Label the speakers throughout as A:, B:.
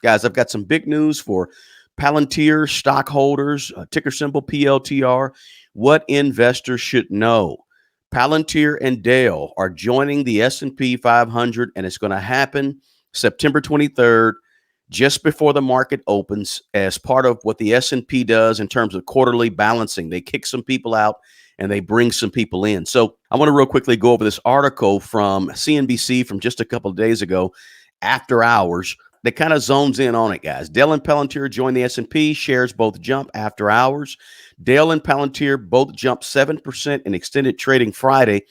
A: Guys, I've got some big news for Palantir stockholders, ticker symbol PLTR. What investors should know. Palantir and Dale are joining the S&P 500, and it's going to happen September 23rd, just before the market opens, as part of what the S&P does in terms of quarterly balancing. They kick some people out and they bring some people in. So I want to real quickly go over this article from CNBC from just a couple of days ago, after hours, that kind of zones in on it, guys. Dell and Palantir join the S&P. Shares both jump after hours. Dell and Palantir both jumped 7% in extended trading Friday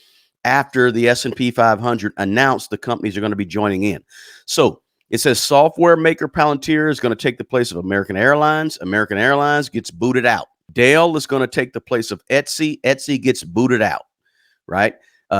A: after the S&P 500 announced the companies are going to be joining in. So it says software maker Palantir is going to take the place of American Airlines. American Airlines gets booted out. Dell is going to take the place of Etsy. Etsy gets booted out, right?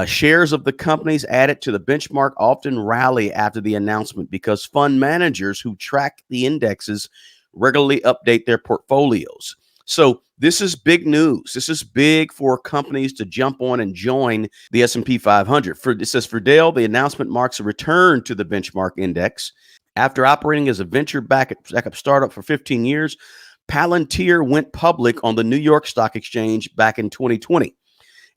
A: Shares of the companies added to the benchmark often rally after the announcement because fund managers who track the indexes regularly update their portfolios. So this is big news. This is big for companies to jump on and join the S&P 500. It says for Dell, the announcement marks a return to the benchmark index. After operating as a venture backup startup for 15 years, Palantir went public on the New York Stock Exchange back in 2020.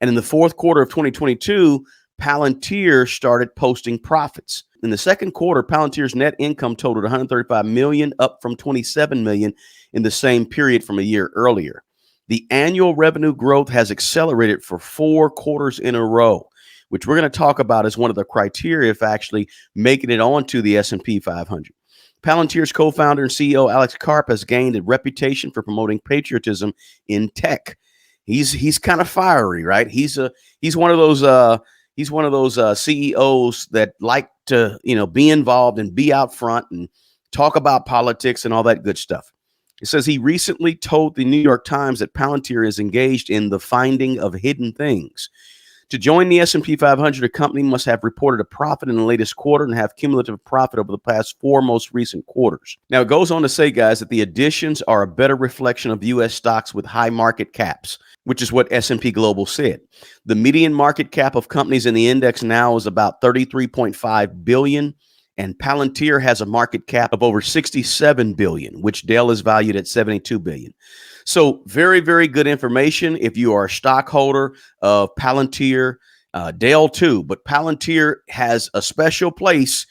A: And in the fourth quarter of 2022, Palantir started posting profits. In the second quarter, Palantir's net income totaled $135 million, up from $27 million in the same period from a year earlier. The annual revenue growth has accelerated for 4 quarters in a row, which we're going to talk about as one of the criteria for actually making it onto the S&P 500. Palantir's co-founder and CEO Alex Karp has gained a reputation for promoting patriotism in tech. He's kind of fiery, right? He's one of those CEOs that like to, be involved and be out front and talk about politics and all that good stuff. It says he recently told the New York Times that Palantir is engaged in the finding of hidden things. To join the S&P 500, a company must have reported a profit in the latest quarter and have cumulative profit over the past 4 most recent quarters. Now, it goes on to say, guys, that the additions are a better reflection of U.S. stocks with high market caps, which is what S&P Global said. The median market cap of companies in the index now is about $33.5 billion, and Palantir has a market cap of over $67 billion, which Dell is valued at $72 billion. So very, very good information if you are a stockholder of Palantir, Dell too, but Palantir has a special place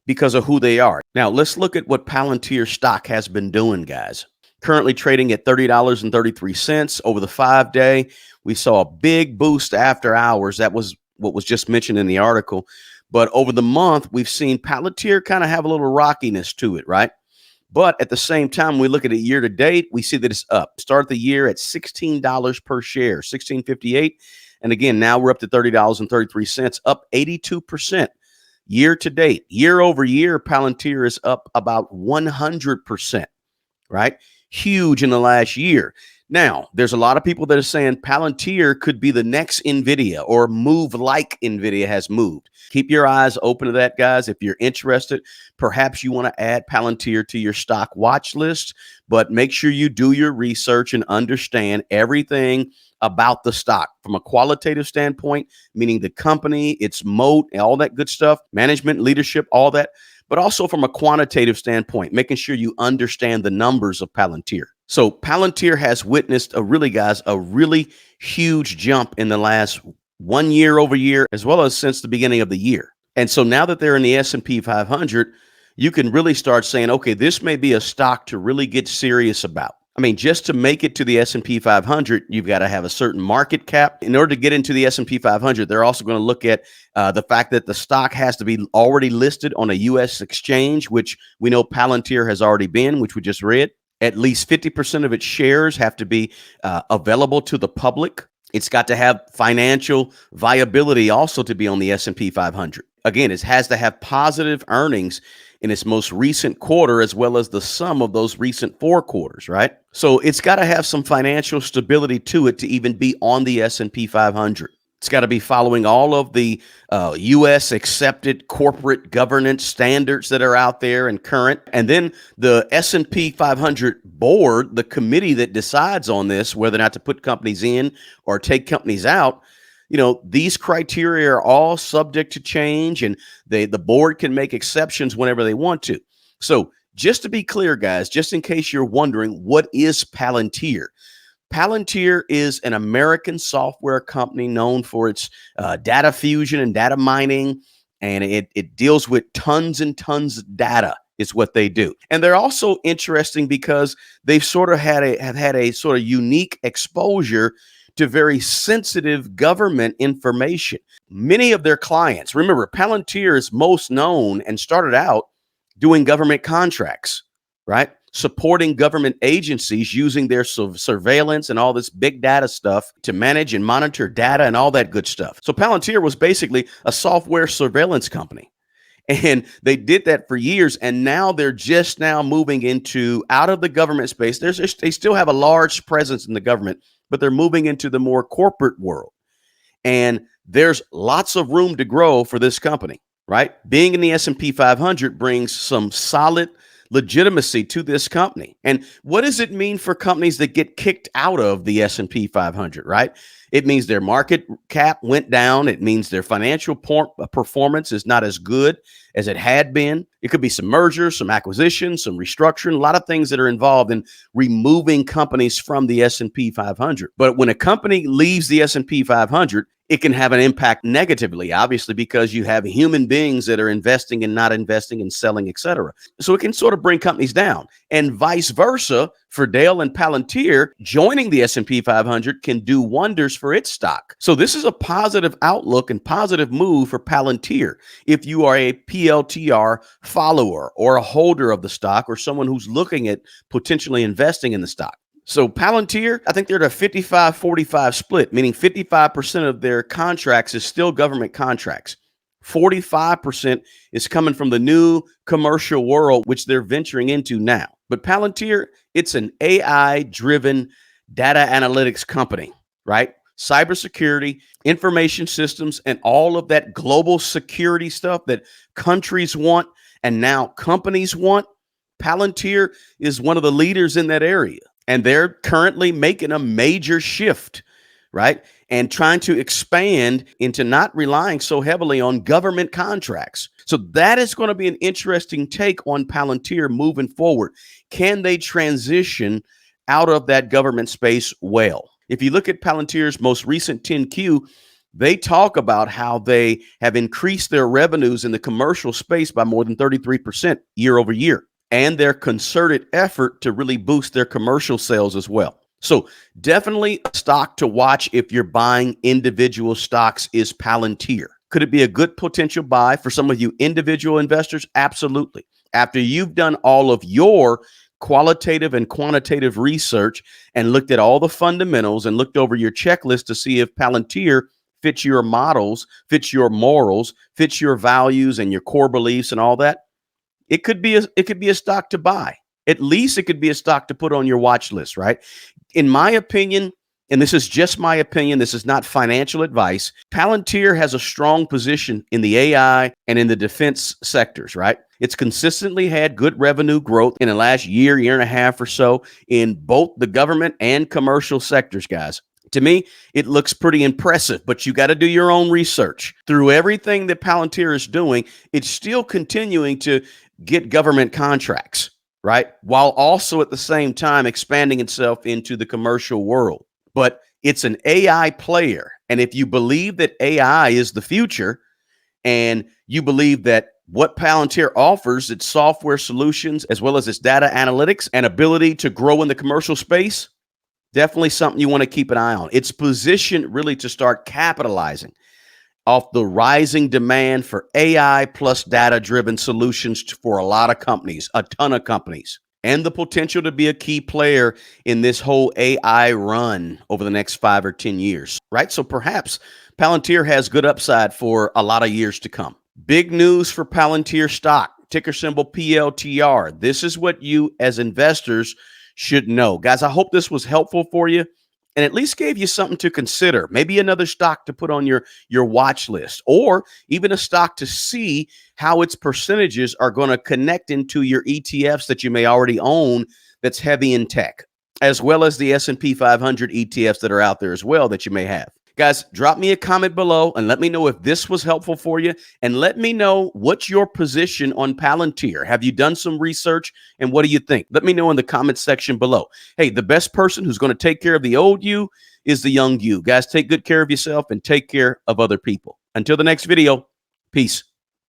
A: because of who they are. Now, let's look at what Palantir stock has been doing, guys. Currently trading at $30.33 over the 5-day. We saw a big boost after hours. That was what was just mentioned in the article. But over the month, we've seen Palantir kind of have a little rockiness to it, right? But at the same time, we look at it year to date, we see that it's up. Start the year at $16 per share, $16.58. And again, now we're up to $30.33, up 82%. Year to date, year over year, Palantir is up about 100%, right? Huge in the last year. Now, there's a lot of people that are saying Palantir could be the next NVIDIA or move like NVIDIA has moved. Keep your eyes open to that, guys. If you're interested, perhaps you want to add Palantir to your stock watch list, but make sure you do your research and understand everything about the stock from a qualitative standpoint, meaning the company, its moat, and all that good stuff, management, leadership, all that, but also from a quantitative standpoint, making sure you understand the numbers of Palantir. So Palantir has witnessed a really huge jump in the last 1 year over year, as well as since the beginning of the year. And so now that they're in the S&P 500, you can really start saying, okay, this may be a stock to really get serious about. I mean, just to make it to the S&P 500, you've got to have a certain market cap. In order to get into the S&P 500, they're also going to look at the fact that the stock has to be already listed on a U.S. exchange, which we know Palantir has already been, which we just read. At least 50% of its shares have to be available to the public. It's got to have financial viability also to be on the S&P 500. Again, it has to have positive earnings in its most recent quarter, as well as the sum of those recent 4 quarters, right? So it's got to have some financial stability to it to even be on the S&P 500. It's got to be following all of the U.S. accepted corporate governance standards that are out there and current. And then the S&P 500 board, the committee that decides on this, whether or not to put companies in or take companies out, these criteria are all subject to change, and the board can make exceptions whenever they want to. So Just to be clear, guys, just in case you're wondering, what is Palantir? Palantir is an American software company known for its data fusion and data mining, and it deals with tons and tons of data is what they do. And they're also interesting because they've sort of have had a sort of unique exposure to very sensitive government information. Many of their clients, remember, Palantir is most known and started out doing government contracts, right? Supporting government agencies using their surveillance and all this big data stuff to manage and monitor data and all that good stuff. So Palantir was basically a software surveillance company. And they did that for years. And now they're just now moving into out of the government space. They still have a large presence in the government, but they're moving into the more corporate world. And there's lots of room to grow for this company, right? Being in the S&P 500 brings some solid legitimacy to this company. And what does it mean for companies that get kicked out of the S&P 500, right? It means their market cap went down. It means their financial performance is not as good as it had been. It could be some mergers, some acquisitions, some restructuring, a lot of things that are involved in removing companies from the S&P 500. But when a company leaves the S&P 500, it can have an impact negatively, obviously, because you have human beings that are investing and not investing and selling, et cetera. So it can sort of bring companies down, and vice versa for Dale and Palantir. Joining the S&P 500 can do wonders for its stock. So this is a positive outlook and positive move for Palantir. If you are a PLTR follower or a holder of the stock or someone who's looking at potentially investing in the stock. So Palantir, I think they're at a 55-45 split, meaning 55% of their contracts is still government contracts. 45% is coming from the new commercial world, which they're venturing into now. But Palantir, it's an AI-driven data analytics company, right? Cybersecurity, information systems, and all of that global security stuff that countries want and now companies want. Palantir is one of the leaders in that area. And they're currently making a major shift, right? And trying to expand into not relying so heavily on government contracts. So that is going to be an interesting take on Palantir moving forward. Can they transition out of that government space well? If you look at Palantir's most recent 10Q, they talk about how they have increased their revenues in the commercial space by more than 33% year over year, and their concerted effort to really boost their commercial sales as well. So definitely a stock to watch if you're buying individual stocks is Palantir. Could it be a good potential buy for some of you individual investors? Absolutely. After you've done all of your qualitative and quantitative research and looked at all the fundamentals and looked over your checklist to see if Palantir fits your models, fits your morals, fits your values and your core beliefs and all that, it could be a stock to buy. At least it could be a stock to put on your watch list, right? In my opinion, and this is just my opinion, this is not financial advice, Palantir has a strong position in the AI and in the defense sectors, right? It's consistently had good revenue growth in the last year and a half or so in both the government and commercial sectors, guys. To me, it looks pretty impressive, but you got to do your own research. Through everything that Palantir is doing, it's still continuing to get government contracts, right? While also at the same time expanding itself into the commercial world. But it's an AI player. And if you believe that AI is the future, and you believe that what Palantir offers, its software solutions, as well as its data analytics and ability to grow in the commercial space, definitely something you want to keep an eye on. It's positioned really to start capitalizing off the rising demand for AI plus data-driven solutions for a lot of companies, a ton of companies, and the potential to be a key player in this whole AI run over the next 5 or 10 years, right? So perhaps Palantir has good upside for a lot of years to come. Big news for Palantir stock, ticker symbol PLTR. This is what you as investors should know. Guys, I hope this was helpful for you and at least gave you something to consider. Maybe another stock to put on your watch list, or even a stock to see how its percentages are going to connect into your ETFs that you may already own that's heavy in tech, as well as the S&P 500 ETFs that are out there as well that you may have. Guys, drop me a comment below and let me know if this was helpful for you. And let me know what's your position on Palantir. Have you done some research and what do you think? Let me know in the comments section below. Hey, the best person who's going to take care of the old you is the young you. Guys, take good care of yourself and take care of other people. Until the next video, peace.